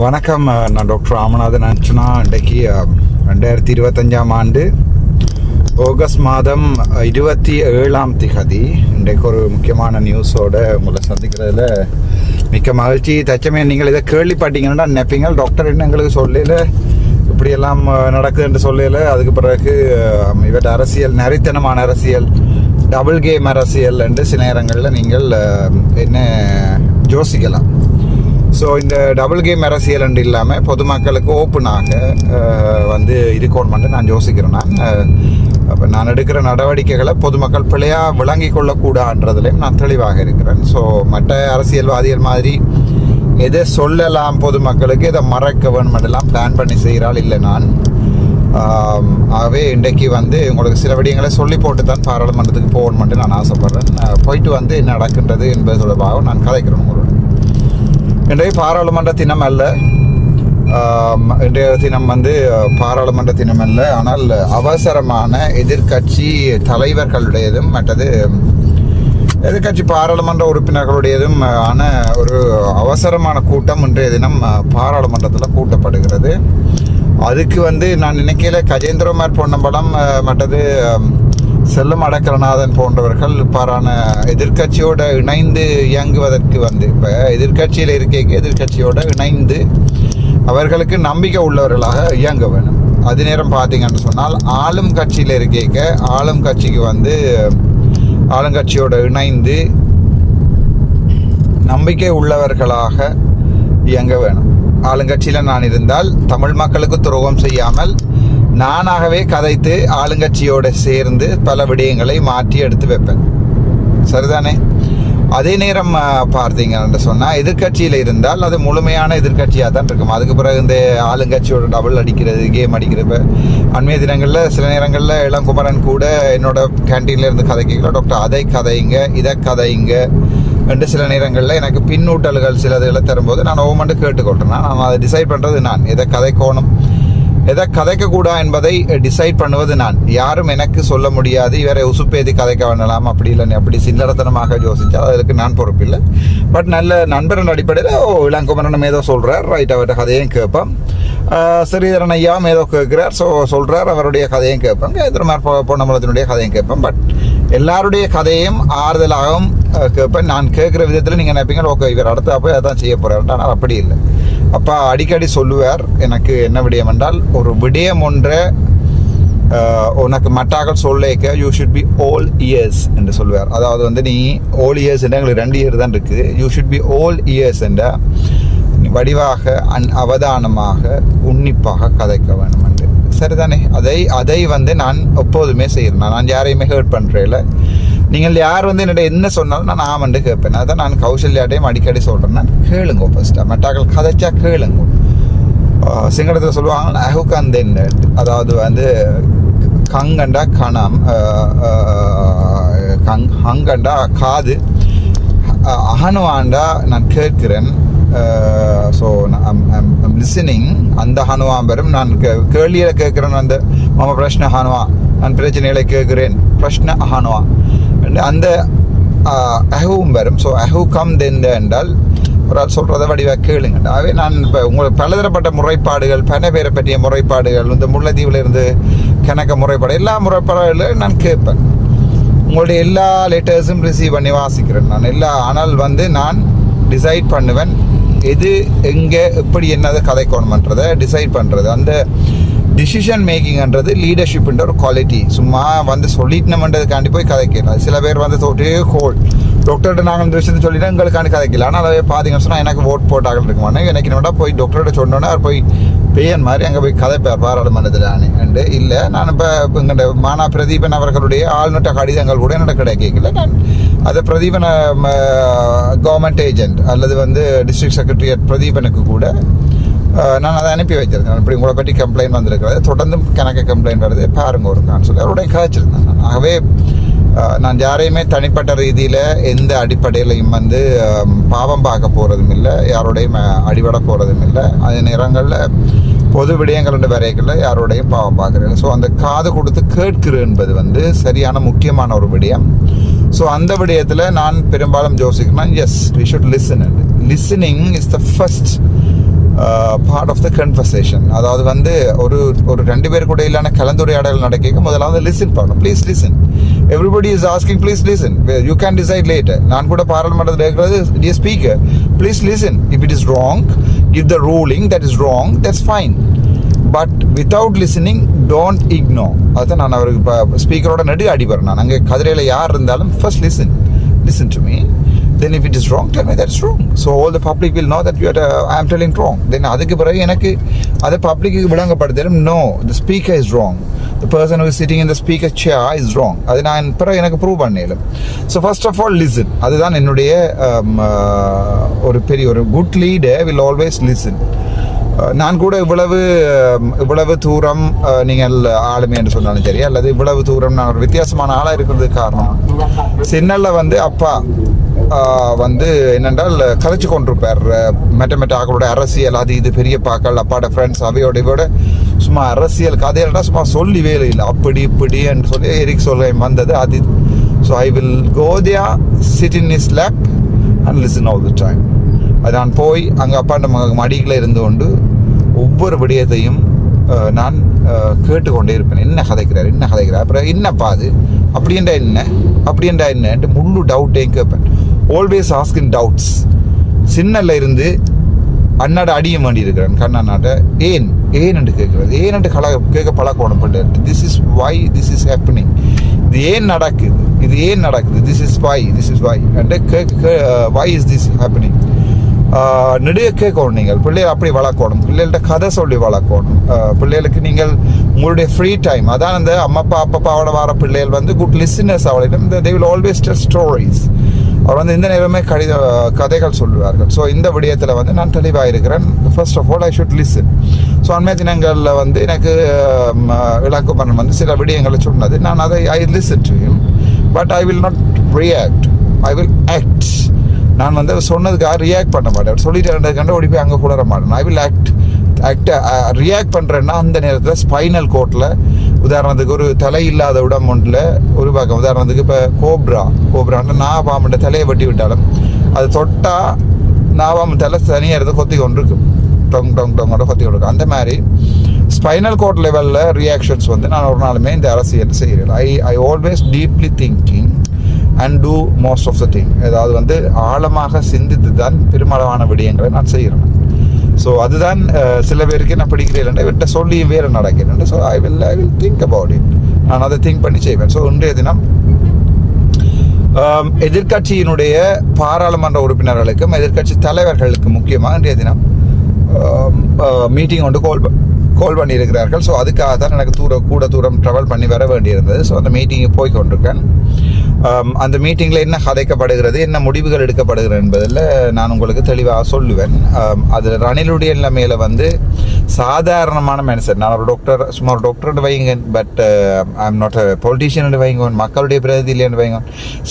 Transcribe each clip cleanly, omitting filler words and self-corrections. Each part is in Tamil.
வணக்கம். நான் டாக்டர் ராமநாதன் அர்ச்சனா. இன்றைக்கு 2025 ஆண்டு ஆகஸ்ட் மாதம் 27ஆம் திகதி. இன்றைக்கு ஒரு முக்கியமான நியூஸோடு உங்களை சந்திக்கிறதுல மிக்க மகிழ்ச்சி. தச்சமே நீங்கள் இதை கேள்விப்பட்டீங்கன்னா நினைப்பீங்க டாக்டர் என்ன எங்களுக்கு சொல்லல, இப்படியெல்லாம் நடக்குதுன்னு சொல்லல. அதுக்கு பிறகு இவற்ற அரசியல், நரித்தனமான அரசியல், டபுள் கேம் அரசியல் என்று சில நேரங்களில் நீங்கள் என்ன யோசிக்கலாம். ஸோ இந்த டபுள் கேம் அரசியல் என்று இல்லாமல் பொதுமக்களுக்கு ஓப்பனாக இருக்கணும்னு நான் யோசிக்கிறேன். நான் எடுக்கிற நடவடிக்கைகளை பொதுமக்கள் பிழையாக விளங்கி கொள்ளக்கூடாதுன்றதுலேயும் நான் தெளிவாக இருக்கிறேன். ஸோ மற்ற அரசியல்வாதிகள் மாதிரி எதை சொல்லலாம் பொதுமக்களுக்கு, எதை மறைக்க வேணுமெல்லாம் பிளான் பண்ணி செய்கிறாள் இல்லை நான். ஆகவே இன்றைக்கு உங்களுக்கு சில விடயங்களை சொல்லி போட்டு தான் பாராளுமன்றத்துக்கு போகணுமென்று நான் ஆசைப்பட்றேன். போயிட்டு என்ன நடக்கின்றது என்பது தொடர்பாக நான் கதைக்கிறேன் உங்களோட. இன்றைய பாராளுமன்ற தினம் அல்ல, இன்றைய தினம் பாராளுமன்ற தினம் அல்ல, ஆனால் அவசரமான எதிர்கட்சி தலைவர்களுடையதும் மற்றது எதிர்கட்சி பாராளுமன்ற உறுப்பினர்களுடையதும் ஆன ஒரு அவசரமான கூட்டம் இன்றைய தினம் பாராளுமன்றத்தில் கூட்டப்படுகிறது. அதுக்கு நான் நினைக்கல கஜேந்திரகுமார் பொன்னம்பலம் மற்றது செல்லம் அடக்கலநாதன் போன்றவர்கள் பாரான எதிர்கட்சியோடு இணைந்து இயங்குவதற்கு இப்போ எதிர்கட்சியில் இருக்க எதிர்கட்சியோடு இணைந்து அவர்களுக்கு நம்பிக்கை உள்ளவர்களாக இயங்க வேணும். அது நேரம் பார்த்தீங்கன்னு சொன்னால் ஆளும் கட்சியில் இருக்க ஆளும் கட்சிக்கு ஆளுங்கட்சியோடு இணைந்து நம்பிக்கை உள்ளவர்களாக இயங்க வேணும். ஆளுங்கட்சியில் நான் இருந்தால் தமிழ் மக்களுக்கு துரோகம் செய்யாமல் நானாகவே கதைத்து ஆளுங்கட்சியோடு சேர்ந்து பல விடயங்களை மாற்றி எடுத்து வைப்பேன். சரிதானே? அதே நேரம் பார்த்தீங்கன்னு சொன்னால் எதிர்கட்சியில் இருந்தால் அது முழுமையான எதிர்கட்சியாக தான் இருக்கும். அதுக்கு பிறகு இந்த ஆளுங்கட்சியோட டபுள் அடிக்கிறது, கேம் அடிக்கிறது. அண்மைய தினங்களில் சில நேரங்களில் இளங்குமரன் கூட என்னோட கேன்டீனில் இருந்து கதைக்கல, டாக்டர் அதை கதைங்க இதை கதைங்க என்று சில நேரங்களில் எனக்கு பின்னூட்டல்கள் சிலதுகளை தரும்போது நான் ஒவ்வொன்று கேட்டுக்கொள்கிறேன். நான் அதை டிசைட் பண்ணுறது நான், எதை கதைக்கோணும் எதை கதைக்கக்கூடாது என்பதை டிசைட் பண்ணுவது நான். யாரும் எனக்கு சொல்ல முடியாது இவரை உசுப்பேதி கதைக்க வேண்டலாம் அப்படி இல்லை அப்படி சில்லறத்தனமாக யோசித்தால் அதற்கு நான் பொறுப்பில்லை. பட் நல்ல நண்பர்கள் அடிப்படையில் இளங்குமரனும் ஏதோ சொல்கிறார், ரைட், அவருடைய கதையும் கேட்பேன். ஸ்ரீதரன் ஐயாவும் ஏதோ கேட்குறார், சொல்கிறார், அவருடைய கதையும் கேட்பேன். எதிர்மார் பொன்னம்பலத்தினுடைய கதையும் கேட்பேன். பட் எல்லாருடைய கதையும் ஆறுதலாகவும் கேட்பேன். நான் கேட்குற விதத்தில் நீங்கள் நினைப்பீங்க ஓகே இவர் அடுத்த போய் அதான் செய்ய போகிறார். ஆனால் அப்படி இல்லை. அப்பா அடிக்கடி சொல்லுவார் எனக்கு என்ன விடயம் என்றால், ஒரு விடயம் ஒன்றை உனக்கு மட்டாக்கள் சொல்லிக்க you should be all years என்று சொல்லுவார். அதாவது நீ ஆல் இயர்ஸ் என்ற எங்களுக்கு 2 இயர் தான் இருக்குது. You should be all years என்ற வடிவாக அவதானமாக உன்னிப்பாக கதைக்க வேணும் என்று. சரிதானே? அதை நான் எப்போதுமே செய்கிறேன். நான் யாரையுமே ஹர்ட் பண்ணுறேன். நீங்கள் யார் என்னோட என்ன சொன்னாலும் நான் ஆமண்டு கேட்பேன். அதான் நான் கௌசல்யாட்டையும் அடிக்கடி சொல்கிறேன், நான் கேளுங்க ஃபஸ்ட்டாக. மெட்டாக்கள் கதைச்சா கேளுங்க. சிங்களத்தில் சொல்லுவாங்க அஹுகந்தென், அதாவது கங்கண்டா கணம், ஹங்கண்டா காது, அகனுவாண்டா நான் கேட்கிறேன். So listening. அந்த ஹனுவான் பெறும். நான் கேள்வியில் கேட்குறேன், அந்த மம பிரஷ்ன ஹனுவா, நான் பிரச்சனைகளை கேட்குறேன், பிரஷ்ன அஹனுவா அந்த அஹுவும் வரும். ஸோ அஹு கம் தென் என்றால் ஒரு ஆள் சொல்கிறத வடிவாக கேளுங்க. ஆகவே நான் இப்போ உங்களுக்கு பலதரப்பட்ட முறைப்பாடுகள், பல பேரை பற்றிய முறைப்பாடுகள், இந்த முல்லைத்தீவில் இருந்து கணக்க முறைப்பாடு, எல்லா முறைப்பாடுகளும் நான் கேட்பேன். உங்களுடைய எல்லா லெட்டர்ஸும் ரிசீவ் பண்ணி வாசிக்கிறேன் நான் ஆனால் நான் டிசைட் பண்ணுவேன் எது எங்கே எப்படி என்னதை கதைக்கணுமன்றதை டிசைட் பண்ணுறது. அந்த டிசிஷன் மேக்கிங்ன்றது லீடர்ஷிப்ன்ற ஒரு குவாலிட்டி. சும்மா சொல்லிட்டோம்ன்றதுக்காண்டி போய் கதைக்கலாம். சில பேர் தோட்டே ஹோல் டாக்டர்கிட்ட நாங்கள் இந்த விஷயத்தை சொல்லிட்டோம் எங்களுக்காண்டி கதைக்கல. ஆனால் அதை பார்த்தீங்கன்னு சொன்னால் எனக்கு ஓட் போட்டார்கள் இருக்க மாட்டேன். எனக்கு என்னோட போய் டாக்டர்கிட்ட சொன்னோன்னே அவர் போய் பேயன் மாதிரி அங்கே போய் கதைப்பார் பாராளுமன்றத்தில் அண்டு இல்லை. நான் இப்போ எங்கள்ட மானா பிரதீபன் அவர்களுடைய ஆள்நட்ட கடிதங்கள் கூட என்னோட கிடைக்கல. நான் அதை பிரதீபன் கவர்மெண்ட் ஏஜென்ட் அல்லது டிஸ்ட்ரிக்ட் செக்ரட்டரியேட் பிரதீபனுக்கு கூட நான் அதை அனுப்பி வச்சிருந்தேன். இப்படி உங்களை பற்றி கம்ப்ளைண்ட் வந்திருக்கிறது, தொடர்ந்து கணக்கு கம்ப்ளைண்ட் வருது பாருங்க ஒருக்கான்னு சொல்லி அவருடைய கதைச்சிருந்தேன் நான். ஆகவே நான் யாரையுமே தனிப்பட்ட ரீதியில் எந்த அடிப்படையிலையும் பாவம் பார்க்க போகிறதும் இல்லை, யாரோடையும் அடிபட போகிறதும் இல்லை. அதே நேரங்களில் பொது விடயங்கள் வரைகளில் யாரோடையும் பாவம் பார்க்குறேன். ஸோ அந்த காது கொடுத்து கேட்கிறது என்பது சரியான முக்கியமான ஒரு விடயம். ஸோ அந்த விடயத்தில் நான் பெரும்பாலும் யோசிக்கிறேன், as we should listen. Listening is the first part of the conversation. அதாவது வந்து ஒரு ஒரு 2 பேர் கூட இல்லான கலந்துரையாடல் நடக்க முதலாவது லிசன் பண்ணணும். Please listen. Everybody is asking please listen. You can decide later. நான் கூட பாராளுமன்றத்தில் இருக்கிறது dear speaker please listen. If it is wrong give the ruling that is wrong, that's fine. But without listening don't ignore. அதுதான் நான் அவருக்கு இப்போ ஸ்பீக்கரோட நடு அடிபடுறேன். நான் அங்கே கதிரையில் யார் இருந்தாலும் first listen to me. Then if it is wrong, tell me that's wrong. So all the public will know that I am telling wrong. Then அதுக்கு பிறகு எனக்கு அதை பப்ளிக்கு விளங்கப்படுத்தலும் no, the speaker is wrong. The person who is sitting in the speaker chair is wrong. அது நான் பிறகு எனக்கு ப்ரூவ் பண்ணேன். So first of all listen. அதுதான் என்னுடைய ஒரு பெரிய ஒரு good leader will always listen. நான் கூட இவ்வளவு தூரம் நீங்கள் ஆளுமை என்று சொன்னாலும் சரி, அல்லது இவ்வளவு தூரம் நான் ஒரு வித்தியாசமான ஆளாக இருக்கிறதுக்கு காரணம் சின்னல்ல வந்து அப்பா வந்து என்னென்றால் கதைச்சு கொண்டிருப்பார். மெட்ட ஆக்களோட அரசியல் அது இது பெரிய பாக்கள் அப்பாட ஃப்ரெண்ட்ஸ் அவையோட இவோட சும்மா அரசியல் கதையல்னா சும்மா சொல்லி வேலை இல்லை அப்படி இப்படி என்று சொல்லி எரிக் சொல்ல வந்தது அது. So I will go there, sit in his lab and listen all the time. அது நான் போய் அங்கே அப்பாண்ட மடிகளில் இருந்து கொண்டு ஒவ்வொரு விடயத்தையும் நான் கேட்டுக்கொண்டே இருப்பேன். என்ன கதைக்கிறார் அப்புறம் என்னப்பா அது அப்படின்றா என்னன்ட்டு முழு டவுட்டையும் கேட்பேன். Always asking doubts. சின்னல்ல இருந்து அண்ணாட அடிய வேண்டி இருக்கிறேன் கண்ணாட்ட ஏன்னு கேட்குறது ஏன்னு கேட்க பழக்கணுப்பட்டு this is why this is happening, இது ஏன் நடக்குது this is why and why is this happening. நெடுக கேட்கணும். நீங்கள் பிள்ளைகள் அப்படி வளர்க்கணும். பிள்ளைகள்கிட்ட கதை சொல்லி வளர்க்கணும். பிள்ளைகளுக்கு நீங்கள் உங்களுடைய ஃப்ரீ டைம் அதான் அந்த அப்பாவோட வர பிள்ளைகள் வந்து குட் லிசனர்ஸ். அவளிடம் they will always tell stories. அவர் வந்து இந்த நேரமே கதைகள் சொல்லுவார்கள். ஸோ இந்த விடயத்தில் வந்து நான் தெளிவாக இருக்கிறேன். First of all I should listen. So அண்மை தினங்களில் வந்து எனக்கு இளங்குமரன் வந்து சில விடயங்களை சொன்னது. நான் அதை I listen to him but I will not react, I will act. நான் வந்து சொன்னதுக்காக ரியாக்ட் பண்ண மாட்டேன். சொல்லிட்டு ஓடி போய் அங்கே கூட மாட்டேன். ஐ வில் ரியாக்ட் பண்ணுறேன்னா அந்த நேரத்தில் ஸ்பைனல் கோட்டில் உதாரணத்துக்கு ஒரு தலை இல்லாத இடம் ஒன்றில் ஒரு பக்கம் உதாரணத்துக்கு இப்போ கோப்ரான்னு நாபாமண்ட தலையை வெட்டி விட்டாலும் அது தொட்டால் நாபாம தலை தனியாக இருந்து கொத்தி கொண்டு இருக்கும். டொங்கோட கொத்தி கொண்டு இருக்கும். அந்த மாதிரி ஸ்பைனல் கோட் லெவலில் ரியாக்ஷன்ஸ் வந்து நான் ஒரு நாளுமே இந்த அரசியல் செய்கிறேன். I always deeply thinking and do most of the thing. ஏதாவது வந்து ஆழமாக சிந்தித்து தான் பெருமளவான விடயங்களை நான் செய்கிறேன். ஸோ அதுதான் சில பேருக்கு நான் பிடிக்கிறேன் இவர்கிட்ட சொல்லி வேறு நடக்கிறேன். So I will think about it. நான் அதை திங்க் பண்ணி செய்வேன். ஸோ இன்றைய தினம் எதிர்கட்சியினுடைய பாராளுமன்ற உறுப்பினர்களுக்கும் எதிர்கட்சி தலைவர்களுக்கு முக்கியமாக இன்றைய தினம் மீட்டிங் ஒன்று கால் பண்ணியிருக்கிறார்கள். ஸோ அதுக்காக தான் எனக்கு கூட தூரம் ட்ராவல் பண்ணி வர வேண்டியிருந்தது. ஸோ அந்த மீட்டிங்கு போய் கொண்டிருக்கேன். அந்த மீட்டிங்கில் என்ன கதைக்கப்படுகிறது, என்ன முடிவுகள் எடுக்கப்படுகிறது என்பதில் நான் உங்களுக்கு தெளிவாக சொல்லுவேன். அதில் ரணிலுடைய நிலைமையில் வந்து சாதாரணமான மனுஷன். நான் ஒரு டாக்டர், சும்மா ஒரு டாக்டர் வைங்க, but I am not a politician வைங்க, மக்களுடைய பிரதிநிதியில் வைங்க.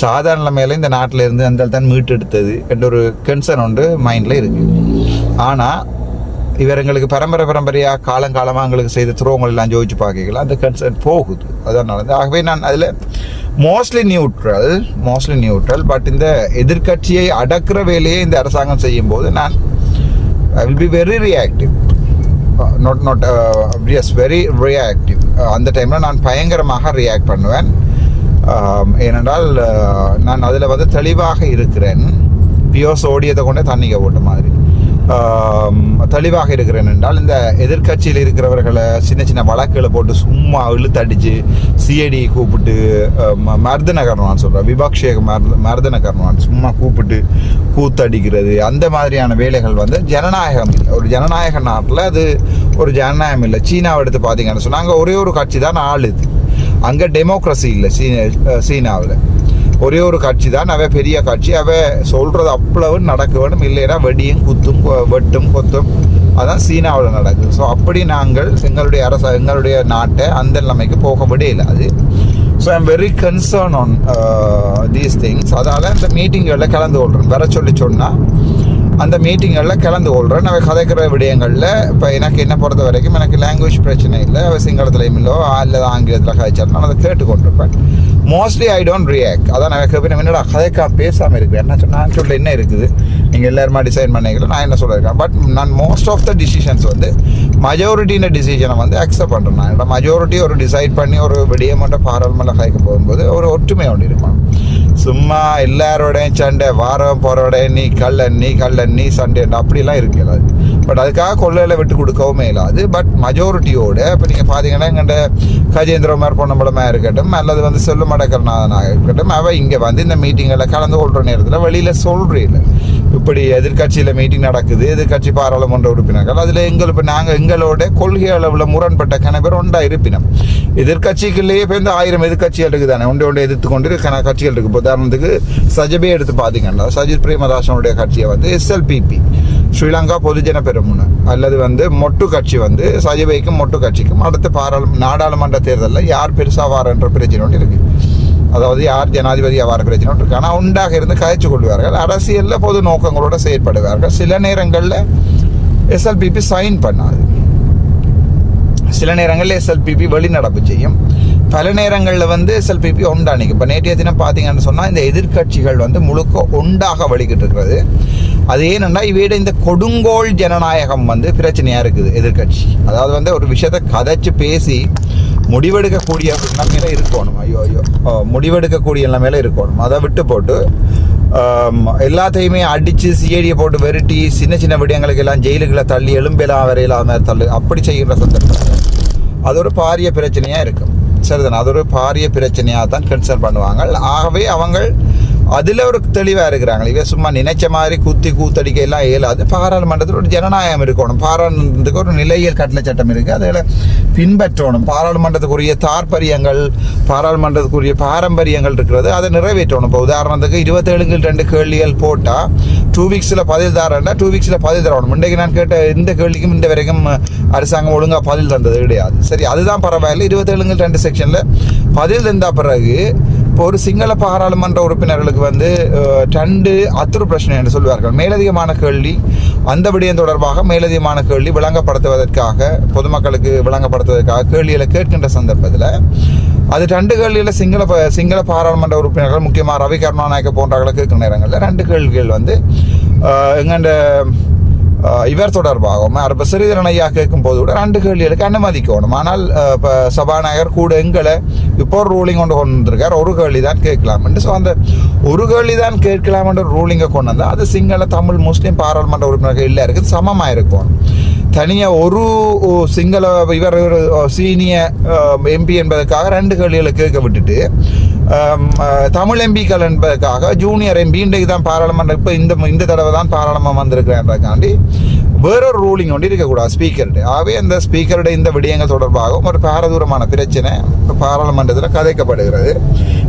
சாதாரண நிலைமையில் இந்த நாட்டில் இருந்து அந்த தான் மீட்டெடுத்தது என்ற ஒரு கன்சர்ன் ஒன்று மைண்டில் இருக்குது. ஆனால் இவர் எங்களுக்கு பரம்பரையாக காலங்காலமாக எங்களுக்கு செய்த துரோகங்கள் எல்லாம் ஜோதிச்சு பார்க்கலாம். அந்த கன்சர்ன் போகுது. அதனால ஆகவே நான் அதில் மோஸ்ட்லி நியூட்ரல். பட் இந்த எதிர்கட்சியை அடக்கிற வேலையை இந்த அரசாங்கம் செய்யும் போது நான் I will be very reactive. Very reactive. அந்த டைமில் நான் பயங்கரமாக ரியாக்ட் பண்ணுவேன். ஏனென்றால் நான் அதில் வந்து தெளிவாக இருக்கிறேன். பியோ சோடியத்தை கொண்டே தண்ணிக்க போட்ட மாதிரி தெளிவாக இருக்கிறேன். என்றால் இந்த எதிர்கட்சியில் இருக்கிறவர்களை சின்ன வழக்குகளை போட்டு சும்மா இழுத்தடிச்சு சிஐடி கூப்பிட்டு மர்தன கர்ணவான் சொல்கிறேன், விபக்ஷேக மர்தன கர்ணவான் சும்மா கூப்பிட்டு கூத்தடிக்கிறது, அந்த மாதிரியான வேலைகள் வந்து ஜனநாயகம் இல்லை. ஒரு ஜனநாயக நாட்டில் அது ஒரு ஜனநாயகம் இல்லை. சீனாவை எடுத்து பார்த்தீங்கன்னு சொன்னால் அங்கே ஒரே ஒரு கட்சி தான் ஆளுது. அங்கே டெமோக்ரஸி இல்லை. சீனாவில் ஒரே ஒரு கட்சி தான். அவ பெரிய கட்சி. அவ சொல்றது அவ்வளவு நடக்க வேணும். இல்லைன்னா வெடியும் குத்தும் வெட்டும் கொத்தும். அதான் சீனாவில் நடக்குது. ஸோ அப்படி நாங்கள் எங்களுடைய நாட்டை அந்த நிலைமைக்கு போக விடையில அது. So I am very concern on these things. அதால் இந்த மீட்டிங்களில் கலந்து கொள்கிறேன். வர சொன்னால் அந்த மீட்டிங்களில் கலந்து கொள்கிறேன். அவை கதைக்கிற விடயங்களில் இப்போ எனக்கு என்ன பொறுத்த வரைக்கும் எனக்கு லாங்குவேஜ் பிரச்சனை இல்லை. அவை சிங்களத்திலையும் இல்லோ அல்லது ஆங்கிலத்தில் கதைச்சாலும் நான் அதை கேட்டுக்கொண்டிருப்பேன். Mostly I don't react. அதான் நான் கேட்பேன், என்னடா கதைக்காக பேசாமல் இருக்கிறேன், என்ன நான் சொல்ல என்ன இருக்குது, நீங்கள் எல்லாருமா டிசைன் பண்ணிக்கலாம், நான் என்ன சொல்லியிருக்கேன். பட் நான் மோஸ்ட் ஆஃப் த டிசிஷன்ஸ் வந்து மஜாரிட்டின டிசிஷனை வந்து அக்செப்ட் பண்ணுறேன். நான் மஜாரிட்டி ஒரு டிசைட் பண்ணி ஒரு விடயமன்ற பாராளுமன்ற கதைக்க போகும்போது ஒரு ஒற்றுமை ஒன்று இருக்கும். சும்மா எல்லாரோடையும் சண்டை, வாரம் போகிறோட நீ கல்லன் நீ சண்டை அப்படிலாம் இருக்கல. பட் அதுக்காக கொள்ளையில் விட்டு கொடுக்கவும் இல்லாது. பட் மெஜாரிட்டியோட இப்போ நீங்கள் பார்த்தீங்கன்னா எங்கள்கிட்ட கஜேந்திரமார் பொன்னம்பலமாக இருக்கட்டும் அல்லது வந்து செல்லும் அடக்கரநாதனாக இருக்கட்டும், அவள் இங்கே வந்து இந்த மீட்டிங்கில் கலந்து கொள்கிற நேரத்தில் வெளியில் சொல்கிறீங்க இப்படி எதிர்கட்சியில் மீட்டிங் நடக்குது, எதிர்கட்சி பாராளுமன்ற உறுப்பினர்கள் அதில் இப்போ நாங்கள் எங்களோட கொள்கை அளவில் முரண்பட்ட கணவர் ஒன்றா இருப்பினோம். எதிர்கட்சிக்குள்ளேயே இப்போ வந்து 1000 எதிர்கட்சிகள் இருக்குது தானே, ஒன்றை எதிர்த்து கொண்டு கட்சிகள் இருக்குது. உதாரணத்துக்கு சஜபே எடுத்து பார்த்தீங்கன்னா சஜித் பிரேமதாசனுடைய கட்சியை வந்து SLPP ஸ்ரீலங்கா பொதுஜன பெரமுன அல்லது வந்து மொட்டு கட்சி வந்து சஜபேக்கும் மொட்டு கட்சிக்கும் அடுத்த நாடாளுமன்ற தேர்தலில் யார் பெருசாக வாரன்ற பிரச்சனை ஒன்று இருக்குது. அதாவது யார் ஜனாதிபதி ஆவார பிரச்சனை ஒன்று இருக்கு. ஆனால் உண்டாக இருந்து கதைச்சு கொள்வார்கள், அரசியலில் பொது நோக்கங்களோடு செயற்படுவார்கள். சில நேரங்களில் SLPP சைன் பண்ணாது, சில நேரங்களில் SLPP வெளிநடப்பு செய்யும், பல நேரங்களில் வந்து SLPP ஒண்டானிக்கு. இப்போ நேற்றைய தினம் பார்த்தீங்கன்னு சொன்னால் இந்த எதிர்கட்சிகள் வந்து முழுக்க ஒன்றாக வலிக்கிட்டு இருக்கிறது. அது ஏனென்னா இவையிட இந்த கொடுங்கோல் ஜனநாயகம் வந்து பிரச்சனையாக இருக்குது எதிர்கட்சி. அதாவது வந்து ஒரு விஷயத்தை கதைச்சு பேசி முடிவெடுக்கக்கூடிய நிலைமையில இருக்கணும். முடிவெடுக்கக்கூடிய நிலைமையில இருக்கணும். அதை விட்டு போட்டு எல்லாத்தையுமே அடித்து சிஐடியை போட்டு வெறுட்டி சின்ன சின்ன விடயங்களுக்கு எல்லாம் ஜெயிலுகளை தள்ளி எலும்பெல்லாம் வரையிலாம் தள்ளு அப்படி செய்கிற சந்தர்ப்பம் அது ஒரு பாரிய பிரச்சனையாக இருக்கும். சரிதானே, அது ஒரு பாரிய பிரச்சனையாக தான் கன்சர்ன் பண்ணுவாங்க. ஆகவே அவங்க அதில் ஒரு தெளிவாக இருக்கிறாங்க. இவ சும்மா நினைச்ச மாதிரி கூத்தடிக்க எல்லாம் இயலாது. பாராளுமன்றத்தில் ஒரு ஜனநாயகம் இருக்கணும், பாராளுமன்றத்துக்கு ஒரு நிலையியல் கட்டளை சட்டம் இருக்குது, அதில் பின்பற்றணும். பாராளுமன்றத்துக்குரிய தாற்பரியங்கள் பாராளுமன்றத்துக்குரிய பாரம்பரியங்கள் இருக்கிறது, அதை நிறைவேற்றணும். இப்போ உதாரணத்துக்கு 27 கேள்விகள் போட்டால் 2 வீக்ஸில் பதில் தரேன்டா 2 வீக்ஸில் பதில் தரணும். இன்றைக்கு நான் கேட்ட இந்த கேள்விக்கும் இந்த வரைக்கும் அரசாங்கம் ஒழுங்காக பதில் தந்தது கிடையாது. சரி, அதுதான் பரவாயில்லை. 27 செக்ஷனில் பதில் தந்த பிறகு இப்போ ஒரு சிங்கள பாராளுமன்ற உறுப்பினர்களுக்கு வந்து 2 அத்துரு பிரச்சனை என்று சொல்வார்கள். மேலதிகமான கேள்வி, அந்த விடயம் தொடர்பாக மேலதிகமான கேள்வி விளங்கப்படுத்துவதற்காக, பொதுமக்களுக்கு விளங்கப்படுத்துவதற்காக கேள்விகளை கேட்கின்ற சந்தர்ப்பத்தில் அது 2 கேள்வியில் சிங்கள பாராளுமன்ற உறுப்பினர்கள் முக்கியமாக ரவி கருணாநாயக்க போன்றவர்களை கேட்கிற நேரங்களில் 2 கேள்விகள் வந்து எங்கண்ட இவர் தொடர்பாகவும் இப்போ சிறிதரன் ஐயா கேட்கும் போது கூட 2 கேள்விகளுக்கு அனுமதிக்கணும். ஆனால் இப்போ சபாநாயகர் கூட எங்களை இப்போ ஒரு ரூலிங் கொண்டு வந்திருக்கார், ஒரு கேள்வி தான் கேட்கலாம்னு. ஸோ அந்த ஒரு கேள்வி தான் கேட்கலாம்ன்ற ரூலிங்கை கொண்டு வந்தால் அது சிங்கள தமிழ் முஸ்லீம் பாராளுமன்ற உறுப்பினர்கள் இல்லை இருக்குது சமமாக இருக்கும். தனியாக ஒரு சிங்கள இவர் சீனியர் MP என்பதற்காக 2 கேள்விகளை கேட்க விட்டுட்டு தமிழ் எம்பிக்கள் என்பதற்காக ஜூனியர் MP இன்றைக்கு தான் பாராளுமன்றம் இப்போ இந்த தடவை தான் பாராளுமன்றம் வந்திருக்கிறேன்றக்காண்டி வேறொரு ரூலிங் ஒன்று இருக்கக்கூடாது ஸ்பீக்கர்கிட்ட. ஆகவே அந்த ஸ்பீக்கருடைய இந்த விடயங்கள் தொடர்பாகவும் ஒரு பாரதூரமான பிரச்சனை பாராளுமன்றத்தில்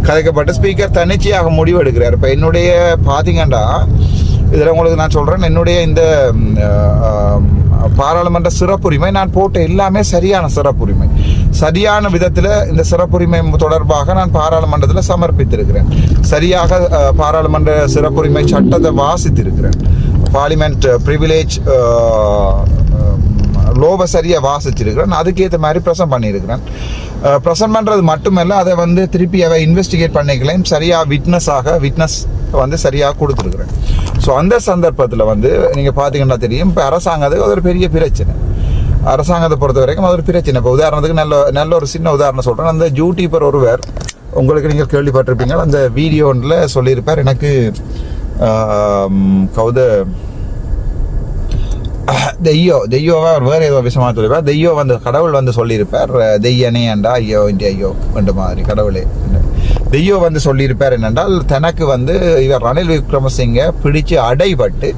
கதைக்கப்பட்டு ஸ்பீக்கர் தன்னிச்சையாக முடிவெடுக்கிறார். இப்போ என்னுடைய பார்த்தீங்கன்னா இதில் உங்களுக்கு நான் சொல்கிறேன், என்னுடைய இந்த பாராளுமன்ற சிறப்புரிமை நான் போட்ட எல்லாமே சரியான சிறப்புரிமை, சரியான விதத்தில் இந்த சிறப்புரிமை தொடர்பாக நான் பாராளுமன்றத்தில் சமர்ப்பித்திருக்கிறேன். சரியாக பாராளுமன்ற சிறப்புரிமை சட்டத்தை வாசித்திருக்கிறேன். பார்லிமெண்ட் ப்ரிவிலேஜ் லோவை சரியாக வாசிச்சிருக்கிறேன். அதுக்கேற்ற மாதிரி ப்ரெசன்ட் பண்ணியிருக்கிறேன். ப்ரெசன்ட் பண்ணுறது மட்டுமல்ல, அதை வந்து திருப்பி அதை இன்வெஸ்டிகேட் பண்ணிக்கலையும் சரியாக விட்னஸ் வந்து சரியாக கொடுத்துருக்குறேன். ஸோ அந்த சந்தர்ப்பத்தில் வந்து நீங்கள் பார்த்தீங்கன்னா தெரியும், இப்போ அரசாங்கத்துக்கு அது ஒரு பெரிய பிரச்சனை. அரசாங்கத்தை பொறுத்த வரைக்கும் அது ஒரு பிரச்சனை. இப்போ உதாரணத்துக்கு நல்ல ஒரு சின்ன உதாரணம் சொல்கிறேன். அந்த யூடியூபர் ஒருவர், உங்களுக்கு நீங்கள் கேள்விப்பட்டிருப்பீங்க, அந்த வீடியோவில் சொல்லியிருப்பார், எனக்கு தெய்யோவா வேறு ஏதோ விஷயமா சொல்லியிருப்பார். தெய்யோ வந்து கடவுள் வந்து சொல்லியிருப்பார், தெய்யனே ஏண்டா ஐயோ ஐயோ என்ற மாதிரி கடவுளே தெய்யோ வந்து சொல்லியிருப்பார். என்னென்றால் தனக்கு வந்து இவர் ரணில் விக்ரமசிங்க பிடிச்சு அடைபட்டு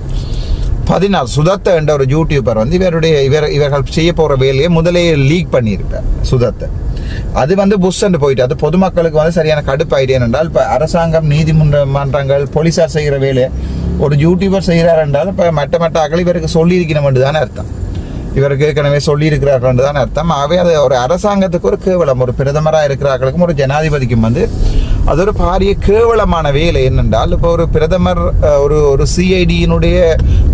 14 சுதத்தை என்ற ஒரு யூடியூபர் வந்து இவர்கள் செய்ய போகிற வேலையை முதலே லீக் பண்ணியிருப்பார் சுதத்தை. அது வந்து புஷ்ன்னு போயிட்டு அது பொதுமக்களுக்கு வந்து சரியான கடுப்பு ஐடியா. என்றால் இப்போ அரசாங்கம், நீதிமன்றங்கள், போலீஸார் செய்கிற வேலையை ஒரு யூடியூபர் செய்கிறார் என்றால் இப்போ மற்ற ஆக்கள் இவருக்கு சொல்லியிருக்கணும் தானே அர்த்தம், இவருக்கு ஏற்கனவே சொல்லியிருக்கிறார்கள் தான் அர்த்தம். ஆகவே அது ஒரு அரசாங்கத்துக்கு ஒரு கேவலம். ஒரு பிரதமராக இருக்கிறார்களுக்கும் ஒரு ஜனாதிபதிக்கும் வந்து அது ஒரு பாரிய கேவலமான வேலை. என்னென்றால் இப்போ ஒரு பிரதமர் ஒரு சிஐடியினுடைய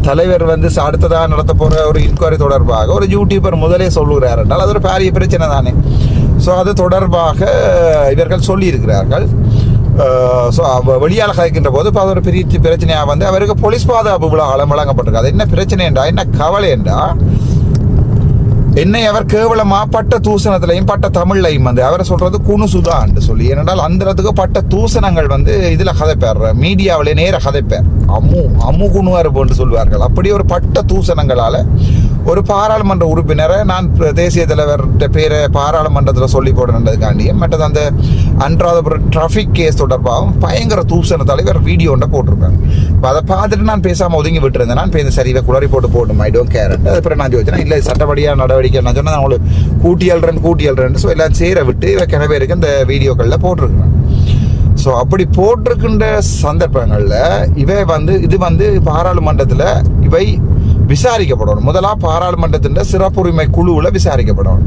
தலைவர் வந்து அடுத்ததாக நடத்த போகிற ஒரு இன்கொயரி தொடர்பாக ஒரு யூடியூபர் முதலே சொல்லுகிறார் என்றால் அது ஒரு பாரிய பிரச்சனை தானே. ஸோ அது தொடர்பாக இவர்கள் சொல்லியிருக்கிறார்கள். ஸோ வெளியால் கதைக்கின்ற போது இப்போ அது ஒரு பெரிய பிரச்சனையாக வந்து அவருக்கு போலீஸ் பாதுகாப்பு வழங்கப்பட்டிருக்கு. அது என்ன பிரச்சனை என்றா, என்ன கவலை என்றா, என்னை அவர் கேவலமா பட்ட தூசணத்திலையும் பட்ட தமிழ்லையும் வந்து அவரை சொல்றது குணுசுதான்னு சொல்லி, ஏனென்றால் அந்த இடத்துக்கு பட்ட தூசணங்கள் வந்து இதுல கதைப்பார், மீடியாவிலே நேர கதைப்பார், அம்மு குணுவார் போன்று சொல்வார்கள். அப்படி ஒரு பட்ட தூசணங்களால ஒரு பாராளுமன்ற உறுப்பினரை நான் தேசிய தலைவர்கிட்ட பேரை பாராளுமன்றத்தில் சொல்லி போடணுன்றதுக்காண்டியும் மற்றது அந்த அன்றாதபுரம் டிராஃபிக் கேஸ் தொடர்பாகவும் பயங்கர தூசண தலைவர் வீடியோ ஒன்றை போட்டிருக்காங்க. இப்போ அதை பார்த்துட்டு நான் பேசாமல் ஒதுங்கி விட்டுருந்தேன். நான் பேருந்து சரிவை குளறி போட்டு போடணும், ஐ டோன்ட் கேர். அதுக்கப்புறம் நான் யோசிச்சேன், இல்லை சட்டப்படியாக நடவடிக்கை நான் சொன்னேன், அவங்களுக்கு கூட்டி அல்றேன். ஸோ எல்லாம் சேர விட்டு இவ கிண பேருக்கு இந்த வீடியோக்களில் போட்டிருக்கிறேன். ஸோ அப்படி போட்டிருக்கின்ற சந்தர்ப்பங்களில் இது வந்து பாராளுமன்றத்தில் இவை விசாரிக்கப்படணும். முதலாக பாராளுமன்றத்தின் சிறப்புரிமை குழுவில் விசாரிக்கப்படணும்.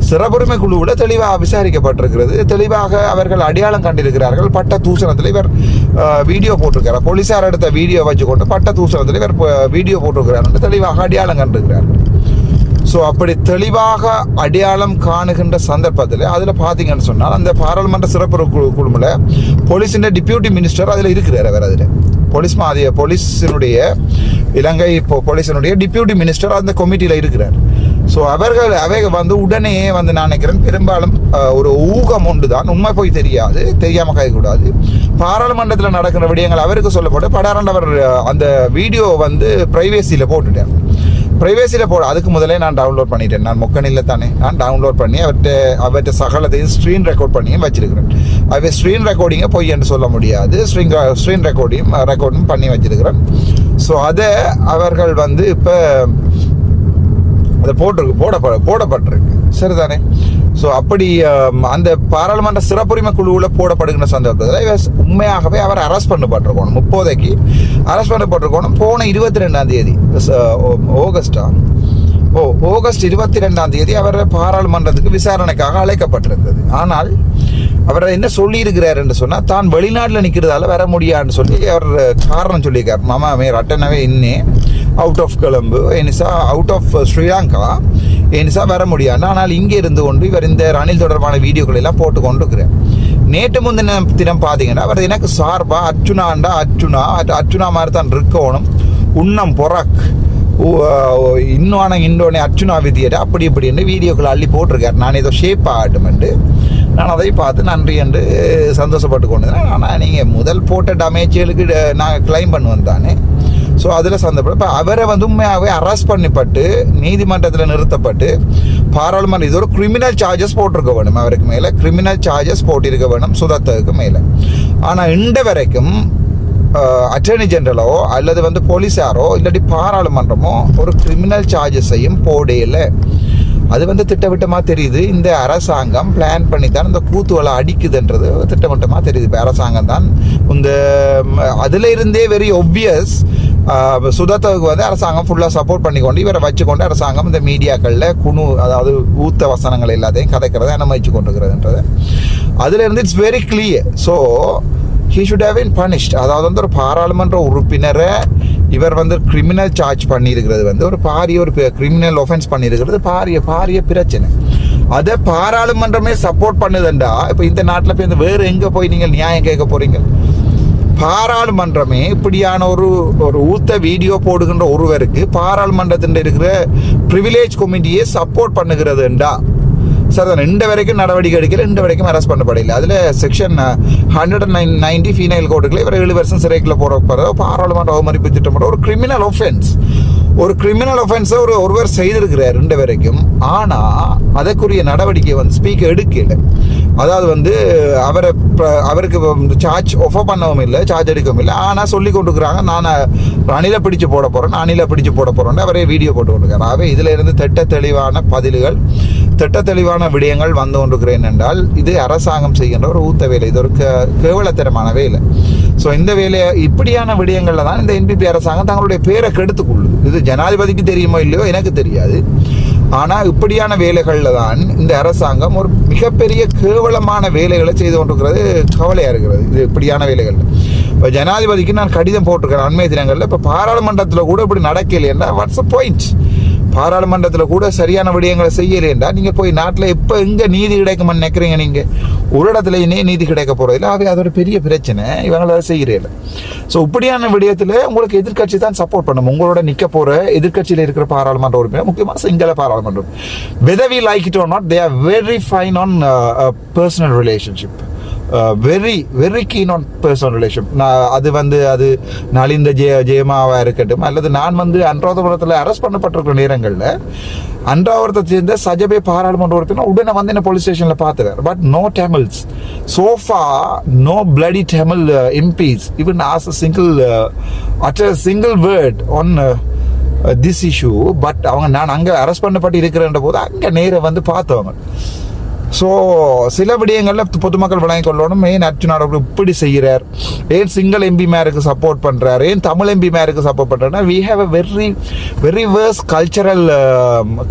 சிறப்புரிமை குழுவில் தெளிவாக விசாரிக்கப்பட்டிருக்கிறது. தெளிவாக அவர்கள் அடையாளம் கண்டிருக்கிறார்கள். பட்ட தூசணத்தில் இவர் வீடியோ போட்டிருக்கிறார். போலீசார் எடுத்த வீடியோ வச்சுக்கொண்டு பட்ட தூசணத்தில் இவர் வீடியோ போட்டிருக்கிறார் என்று தெளிவாக அடையாளம் கண்டிருக்கிறார்கள். ஸோ அப்படி தெளிவாக அடையாளம் காணுகின்ற சந்தர்ப்பத்தில் அதில் பார்த்தீங்கன்னு சொன்னால் அந்த பாராளுமன்ற சிறப்பு குழுவில் போலீஸின் டிப்யூட்டி மினிஸ்டர் அதில் இருக்கிறார். அவர் அதில் போலீஸினுடைய இலங்கை போலீஸினுடைய டிப்யூட்டி மினிஸ்டர் அந்த கமிட்டியில் இருக்கிறார். ஸோ அவைகள் வந்து உடனே வந்து நான் நினைக்கிறேன் பெரும்பாலும் ஒரு ஊகம் ஒன்று தான், உண்மை போய் தெரியாமல் கைக்கூடாது. பாராளுமன்றத்தில் நடக்கிற விடயங்கள் அவருக்கு சொல்லப்பட்டு படாரண்ட் அவர் அந்த வீடியோ வந்து பிரைவேசியில் போட்டுட்டார். பிரைவேசியில் அதுக்கு முதலே நான் டவுன்லோட் பண்ணிட்டேன். நான் மொக்கனில் தானே நான் டவுன்லோட் பண்ணி அவர்கிட்ட சகலத்தையும் ஸ்க்ரீன் ரெக்கார்ட் பண்ணியும் வச்சிருக்கிறேன். அவை ஸ்க்ரீன் ரெக்கார்டிங்கை பொய் என்று சொல்ல முடியாது, ஸ்க்ரீன் ரெக்கார்டும் பண்ணி வச்சிருக்கிறேன். ஸோ அதை அவர்கள் வந்து இப்போ அதை போடப்பட்டிருக்கு, சரிதானே. ஸோ அப்படி அந்த பாராளுமன்ற சிறப்புரிமை குழுவில் போடப்படுகின்ற சந்தர்ப்பத்தில் உண்மையாகவே அவர் அரெஸ்ட் பண்ணப்பட்டிருக்கணும். இப்போதைக்கு அரெஸ்ட் பண்ணப்பட்டிருக்கணும். போன 22ஆம் தேதி ஆகஸ்ட் 22ஆம் தேதி அவர் பாராளுமன்றத்துக்கு விசாரணைக்காக அழைக்கப்பட்டிருந்தது. ஆனால் அவர் என்ன சொல்லியிருக்கிறார் என்று சொன்னால், தான் வெளிநாட்டில் நிற்கிறதால வர முடியாதுன்னு சொல்லி அவர் காரணம் சொல்லியிருக்கார். மாமா மே ரட்டனவே இன்னே அவுட் ஆஃப் கொலம்பு எனிசா அவுட் ஆஃப் ஸ்ரீலங்கா எனிசா வர முடியாது. ஆனால் இங்கே இருந்து கொண்டு இவர் இந்த ரணில் தொடர்பான வீடியோக்கள் எல்லாம் போட்டு கொண்டு இருக்கிறார். நேற்று முந்தின தினம் பார்த்தீங்கன்னா அவர் எனக்கு சார்பா அர்ச்சுனா மாதிரி தான் இருக்கணும், உன்னம் பொறாக் இன்னொன்னு அர்ச்சுனா விதியட அப்படி இப்படின்னு வீடியோக்கள் அள்ளி போட்டிருக்காரு. நான் ஏதோ ஷேப் ஆகட்டுமெண்டு நான் அதை பார்த்து நன்றி என்று சந்தோஷப்பட்டு கொண்டு. ஆனால் நீங்கள் முதல் போட்ட டேமேஜுகளுக்கு நாங்கள் கிளைம் பண்ணுவோம் தானே. ஸோ அதில் சந்தர்ப்பம் இப்போ அவரை வந்து உண்மையாகவே அரெஸ்ட் பண்ணப்பட்டு நீதிமன்றத்தில் நிறுத்தப்பட்டு பாராளுமன்ற இது ஒரு கிரிமினல் சார்ஜஸ் போட்டிருக்க வேணும். அவருக்கு மேலே கிரிமினல் சார்ஜஸ் போட்டிருக்க வேணும் சுதத்துக்கு மேலே. ஆனால் இன்று வரைக்கும் அட்டர்னி ஜெனரலோ அல்லது வந்து போலீஸாரோ இல்லாட்டி பாராளுமன்றமோ ஒரு கிரிமினல் சார்ஜஸையும் போடையில். அது வந்து திட்டவட்டமாக தெரியுது. இந்த அரசாங்கம் பிளான் பண்ணி தான் இந்த கூத்துவலை அடிக்குதுன்றது திட்டவட்டமாக தெரியுது. இப்போ அரசாங்கம் தான் இந்த அதில் இருந்தே வெரி ஒப்வியஸ் சுதத்துக்கு வந்து அரசாங்கம் ஃபுல்லாக சப்போர்ட் பண்ணிக்கொண்டு இவரை வச்சுக்கொண்டு அரசாங்கம் இந்த மீடியாக்களில் அதாவது ஊத்த வசனங்கள் எல்லாத்தையும் கதைக்கிறத அனுமதிச்சு கொண்டிருக்கிறதுன்றது அதில் இருந்து it's very clear. So he should have been punished. அதாவது வந்து ஒரு பாராளுமன்ற உறுப்பினரை இவர் வந்து கிரிமினல் சார்ஜ் பண்ணியிருக்கிறது வந்து ஒரு கிரிமினல் ஒஃபென்ஸ் பண்ணியிருக்கிறது பாரிய பிரச்சனை. அதை பாராளுமன்றமே சப்போர்ட் பண்ணுதுண்டா இப்போ இந்த நாட்டில் போய் வேறு எங்கே போய் நீங்கள் நியாயம் கேட்க போறீங்க? பாராளுமன்றமே இப்படியான ஒரு ஊத்த வீடியோ போடுகின்ற ஒருவருக்கு பாராளுமன்றத்தில் இருக்கிற ப்ரிவிலேஜ் கமிட்டியை சப்போர்ட் பண்ணுகிறதுண்டா சார் தான் இந்த வரைக்கும் நடவடிக்கை எடுக்கல, இந்த வரைக்கும் அரெஸ்ட் பண்ணப்படலை. அதில் செக்ஷன் 190 ஃபீனைல் கோடுகளை இவர் 7 வருஷம் சிறைக்குள்ள போகிற பாராளுமன்ற அவமதிப்பு திட்டம் ஒரு கிரிமினல் ஒஃபென்ஸை ஒருவர் செய்திருக்கிறார் இந்த வரைக்கும். ஆனால் அதற்குரிய நடவடிக்கை வந்து ஸ்பீக்கர் எடுக்கல. அதாவது வந்து அவருக்கு சார்ஜ் ஒஃபர் பண்ணவும் இல்லை, சார்ஜ் எடுக்கவும் இல்லை. ஆனால் சொல்லி கொண்டுக்கிறாங்க நான் ரணிலை பிடிச்சு போட போகிறேன் அவரே வீடியோ போட்டு கொண்டிருக்காரு. ஆகவே இதில் இருந்து தெளிவான பதில்கள் தெளிவான விடயங்கள் வந்து கொண்டிருக்கிறேன் என்றால் இது அரசாங்கம் செய்கின்ற ஒரு ஊத்த வேலை, இது ஒரு கேவலத்தரமான வேலை. ஸோ இந்த வேலையை இப்படியான விடயங்களில் தான் இந்த என்பிபி அரசாங்கம் தங்களுடைய பேரை கெடுத்துக்கொள்ளுது. இது ஜனாதிபதிக்கு தெரியுமோ இல்லையோ எனக்கு தெரியாது. ஆனால் இப்படியான வேலைகளில் தான் இந்த அரசாங்கம் ஒரு மிகப்பெரிய கேவலமான வேலைகளை செய்து கொண்டிருக்கிறது. கவலையாக இருக்கிறது இது இப்படியான வேலைகள். இப்போ ஜனாதிபதிக்கு நான் கடிதம் போட்டிருக்கிறேன் அண்மை தினங்களில். இப்போ பாராளுமன்றத்தில் கூட இப்படி நடக்கலைன்னா வாட்ஸ் அ பாயிண்ட்? பாராளுமன்றத்தில் கூட சரியான விடயங்களை செய்யலைன்றா நீங்கள் போய் நாட்டில் எப்போ எங்கே நீதி கிடைக்குமான்னு நினைக்கிறீங்க? நீங்கள் ஒரு இடத்துலையே நீதி கிடைக்க போகிறதில்ல. ஆகவே அதோட பெரிய பிரச்சனை இவங்களை செய்கிறதில்ல. ஸோ இப்படியான விடயத்தில் உங்களுக்கு எதிர்கட்சி தான் சப்போர்ட் பண்ணும். உங்களோட நிற்க போகிற எதிர்கட்சியில் இருக்கிற பாராளுமன்ற உறுப்பினர், முக்கியமாக சிங்கள பாராளுமன்றம், whether we like it or not, they are very fine on personal relationship. Very keen on personal relation. அது அது நலிந்த ஜெயமாவாக இருக்கட்டும், அல்லது நான் அன்றாவரத்தில் அரெஸ்ட் பண்ணப்பட்டிருக்கிற நேரங்களில் அன்றாவரத்தை சேர்ந்த சஜபே பாராளுமன்ற உறுப்பினர் உடனே என்ன போலீஸ் ஸ்டேஷனில் பார்த்துறாரு. But no Tamils so far, no bloody Tamil MPs even as a single word on this issue. But அவங்க நான் அங்கே அரெஸ்ட் பண்ணப்பட்டு இருக்கிறன்ற போது அங்கே நேர பார்த்தவங்க. ஸோ சில விடயங்களில் பொதுமக்கள் விளங்கிக் கொள்ளணும். ஏன் அர்ஜுனா இப்படி செய்கிறார், ஏன் சிங்கிள் எம்பி மேருக்கு சப்போர்ட் பண்ணுறாரு, ஏன் தமிழ் எம்பி மேருக்கு சப்போர்ட் பண்ணுறாருன்னா, we have a very worse cultural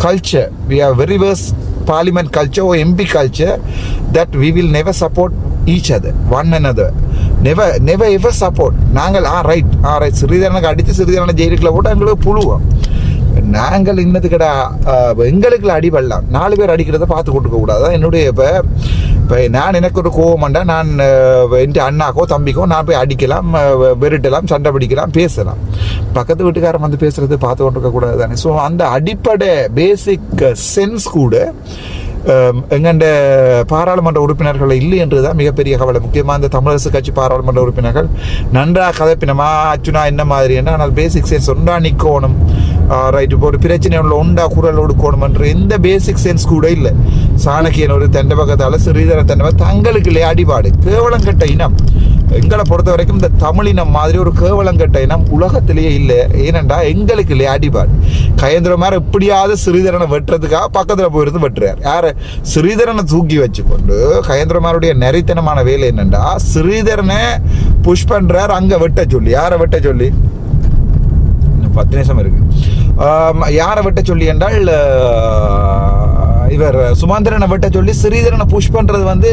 culture. We have very worse parliament culture or MP culture that we will never support each other, one another. Never ever support. நாங்கள் ரைட் சிறிதரனுக்கு அடித்து சிறிதரனை ஜெயிலுக்குள்ள போட்டு எங்களுக்கு புழுவோம். நாங்கள் இன்னதுக்கடா எங்களுக்கு அடிபடலாம், 4 பேர் அடிக்கிறத பார்த்து கொடுக்க கூடாது. என்னுடைய இப்போ நான் எனக்கு ஒரு கோவம்ண்டா நான் என் அண்ணாக்கோ தம்பிக்கோ நான் போய் அடிக்கலாம், வெறுட்டலாம், சண்டை பிடிக்கலாம், பேசலாம். பக்கத்து வீட்டுக்காரன் பேசுறது பார்த்து கொண்டிருக்க கூடாது தானே. ஸோ அந்த அடிப்படை பேசிக் சென்ஸ் கூட எங்கண்ட பாராளுமன்ற உறுப்பினர்கள் இல்லை என்றுதான் மிகப்பெரிய கவலை. முக்கியமாக இந்த தமிழரசு கட்சி பாராளுமன்ற உறுப்பினர்கள் நன்றாக கதைப்பினமா அச்சுனா என்ன மாதிரி என்ன, ஆனால் பேசிக் சென்ஸ் ஒன்றா நிற்கணும், ரைட், இப்போ ஒரு பிரச்சனை உண்டா குரல் கொடுக்கணும்ன்ற எந்த பேசிக் சென்ஸ் கூட இல்லை. சாணக்கியன் ஒரு தென்னை பக்கத்தால் ஸ்ரீதர தென்னை தங்களுக்கு இல்லையா அடிபாடு. கேவலங்கட்ட இனம் எங்களை பொறுத்த வரைக்கும் இந்த தமிழினம் மாதிரி ஒரு கேவலங்கட்ட இனம் உலகத்திலேயே இல்லை. ஏனென்றா எங்களுக்கு இல்லையா அடிபாடு. கயந்திரமார் எப்படியாவது ஸ்ரீதரனை வெட்டுறதுக்காக பக்கத்தில் போயிருந்து வெட்டுறார். யார்? ஸ்ரீதரனை தூக்கி வச்சுக்கொண்டு கயந்திரமாருடைய நெறித்தனமான வேலை என்னென்றா ஸ்ரீதரனை புஷ் பண்ணுறார் அங்கே வெட்ட சொல்லி. யாரை வெட்ட சொல்லி? 10 நிமிஷம் இருக்கு. யாரை வெட்ட சொல்லி என்றால் இவர் சுமந்திரனை வெட்ட சொல்லி ஸ்ரீதரனை புஷ் பண்றது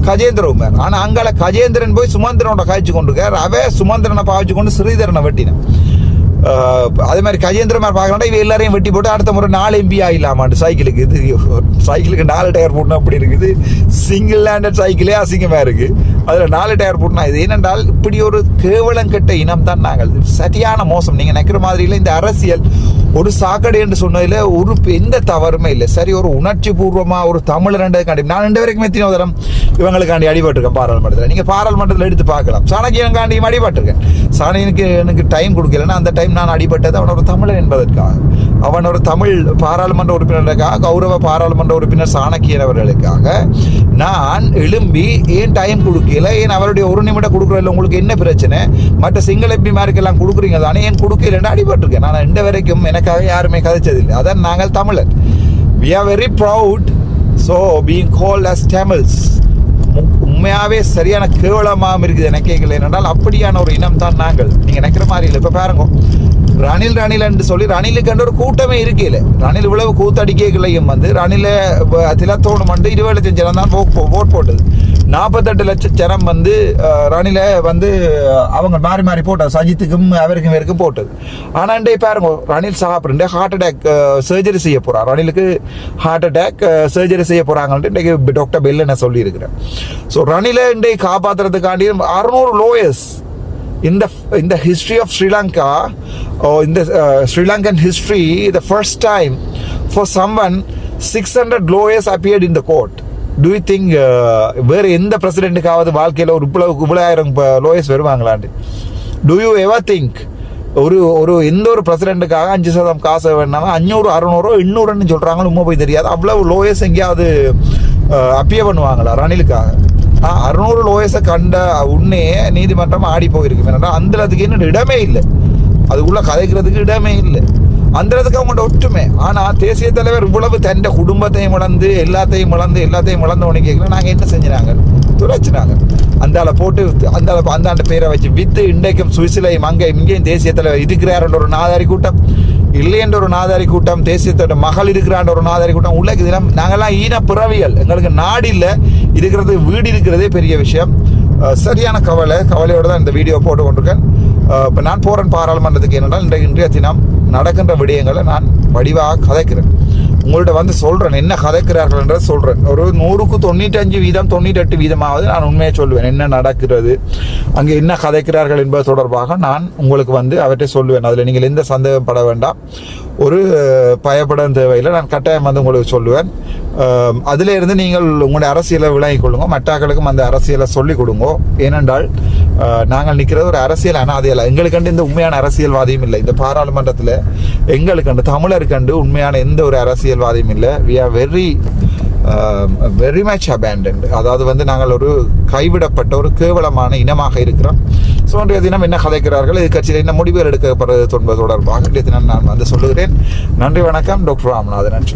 கஜேந்திரகுமார். ஆனா அங்கால கஜேந்திரன் போய் சுமந்திரனோட காய்ச்சி கொண்டிருக்கார். சுமந்திரனை பாய்ச்சி கொண்டு ஸ்ரீதரனை வெட்டினான். அதே மாதிரி கஜேந்திரமார் பார்க்கறா இவ எல்லாரையும் வெட்டி போட்டு அடுத்த முறை 4 MP ஆகிடலாமாண்டு. சைக்கிளுக்கு சைக்கிளுக்கு 4 டயர் போட்டணும் அப்படி இருக்குது. சிங்கிள் ஹேண்டட் சைக்கிளே அசிங்கமா இருக்கு, அதுல 4 டயர் போட்டனா. இது ஏனென்றால் இப்படி ஒரு கேவலங்கெட்ட இனம் தான் நாங்கள். சரியான மோசம். நீங்க நினைக்கிற மாதிரி இல்லை. இந்த அரசியல் ஒரு சாக்கடை என்று சொன்னதுல ஒரு எந்த தவறுமே இல்லை. சரி, ஒரு உணர்ச்சி பூர்வமா ஒரு தமிழ் ரெண்டு நான் 2 வரைக்கும் எத்தனை தரம் இவங்களுக்காண்டி அடிபட்டிருக்கேன் பாராளுமன்றத்தில். நீங்க பாராளுமன்றத்தில் எடுத்து பார்க்கலாம். சாணக்கியனுக்காண்டியும் அடிபட்டிருக்கேன். சாணக்கியனுக்கு எனக்கு டைம் கொடுக்கலன்னா அந்த டைம் நான் அடிபட்டது அவன் ஒரு தமிழன் என்பதற்காக, அவன் ஒரு தமிழ் பாராளுமன்ற உறுப்பினர்களுக்காக, கௌரவ பாராளுமன்ற உறுப்பினர் சாணக்கியன் அவர்களுக்காக நான் எழும்பி ஏன் டைம் கொடுக்கல, ஏன் அவருடைய 1 நிமிடம் கொடுக்குறதில்ல, உங்களுக்கு என்ன பிரச்சனை, மற்ற சிங்கள எம்பி மாருக்கெல்லாம் கொடுக்குறீங்க தானே, ஏன் கொடுக்கலன்னு அடிபட்டிருக்கேன். நான் 2 வரைக்கும் எனக்காக யாருமே கதைச்சதில்லை. அதான் நாங்கள் தமிழர். we are very proud so being called as Tamils. உண்மையாவே சரியான கேவலமாக இருக்குது எனக்கு கேட்கல. என்றால் அப்படியான ஒரு இனம் தான் நாங்கள். நீங்க நினைக்கிற மாதிரி இல்லை. இப்ப பாருங்க, ரணில் என்று சொல்லி ரணிலுக்கு ஒரு கூட்டமே இருக்கல. ரணில் இவ்வளவு கூத்தடிக்கையும் ரணில திலத்தோணு 20 லட்சம் ஜனம் தான் ஓட் போட்டது. 48 லட்சம் ஜனம் ரணில அவங்க மாறி மாறி போட்டது. சஜித்துக்கும் அவருக்கும் இவருக்கும் போட்டது. ஆனா பாருங்க, ரணில் சாப்பிட்டு ஹார்ட் அட்டாக் சர்ஜரி செய்ய போறார். ரணிலுக்கு ஹார்ட் அட்டாக் சர்ஜரி செய்ய போறாங்கன்ட்டு இன்றைக்கு டாக்டர் பெல் என்ன சொல்லி இருக்கிறேன். ஸோ ரணில இன்றைக்கு காப்பாற்றுறதுக்காண்டி 600 lawyers in the history of Sri Lanka, or in the Sri Lankan history, the first time for someone 600 lawyers appeared in the court. Do you think வேறு எந்த பிரசிடென்ட்டுக்காவது வாழ்க்கையில் ஒரு 10,000 lawyers வருவாங்களாண்டு? Do you ever think ஒரு எந்த ஒரு பிரசிடென்ட்டுக்காக 5% காசு வேணாலும் 500 600 800ன்னு சொல்றாங்க. உண்மை போய் தெரியாது. அவ்வளவு லோயர்ஸ் எங்கேயாவது அப்பியர் பண்ணுவாங்களா ரணிலுக்காக? 600 லோயர்ஸை கண்ட உன்னே நீதிமன்றம் ஆடி போயிருக்கு. ஏன்னா அந்தளத்துக்கு என்ன இடமே இல்லை, அதுக்குள்ள கதைக்கிறதுக்கு இடமே இல்லை. அந்தளத்துக்கு அவங்கள்ட்ட ஒற்றுமை. ஆனால் தேசிய தலைவர் இவ்வளவு தன் குடும்பத்தையும் இழந்து எல்லாத்தையும் இழந்து உடனே கேட்கல. நாங்கள் என்ன செஞ்சினாங்க? துரைச்சினாங்க. அந்தால போட்டு அந்தாண்ட பேரை வச்சு வித்து இன்றைக்கும் சுவிசிலையும் அங்கேயும் இங்கேயும் தேசியத்தில் இருக்கிறார் என்ற ஒரு நாதாரி கூட்டம், இல்லை என்ற ஒரு நாதாரி கூட்டம், தேசியத்தோட மகள் இருக்கிறான்ற ஒரு நாதாரி கூட்டம் உள்ள தினம். நாங்கள்லாம் ஈன பிறவியல், எங்களுக்கு நாடு இல்லை, இருக்கிறது வீடு இருக்கிறதே பெரிய விஷயம். சரியான கவலையோடு தான் இந்த வீடியோ போட்டு கொண்டிருக்கேன். இப்போ நான் போகிறேன் பாராளுமன்றத்துக்கு. என்னென்றால் இன்றைய தினம் நடக்கின்ற விடயங்களை நான் வடிவாக கதைக்கிறேன், உங்கள்கிட்ட வந்து சொல்கிறேன், என்ன கதைக்கிறார்கள் என்றதை சொல்கிறேன். ஒரு 100க்கு 95% 98% நான் உண்மையை சொல்லுவேன், என்ன நடக்கிறது அங்கே என்ன கதைக்கிறார்கள் என்பது தொடர்பாக நான் உங்களுக்கு வந்து அவற்றை சொல்லுவேன். அதில் நீங்கள் எந்த சந்தேகப்பட வேண்டாம், ஒரு பயப்பட தேவையில்லை. நான் கட்டாயம் வந்து உங்களுக்கு சொல்லுவேன். அதில் இருந்து நீங்கள் உங்களுடைய அரசியலை விளங்கிக் கொள்ளுங்க, மற்றாக்களுக்கும் அந்த அரசியலை சொல்லிக் கொடுங்க. ஏனென்றால் நாங்கள் நிற்கிறது ஒரு அரசியல் அனாதையல்ல. எங்களுக்கண்டு இந்த உண்மையான அரசியல்வாதியும் இல்லை. இந்த பாராளுமன்றத்தில் எங்களுக்கண்டு தமிழருக்கண்டு உண்மையான எந்த ஒரு அரசியல்வாதியும் இல்லை. We are very much abandoned. அதாவது வந்து நாங்கள் ஒரு கைவிடப்பட்ட ஒரு கேவலமான இனமாக இருக்கிறோம். ஸோ இன்றைய தினம் என்ன கதைக்கிறார்கள், இது கட்சியில் என்ன முடிவுகள் எடுக்கப்படுறது என்பது தொடர்பாக இன்றைய தினம் நான் வந்து சொல்லுகிறேன். நன்றி, வணக்கம். டாக்டர் ராமநாதன்.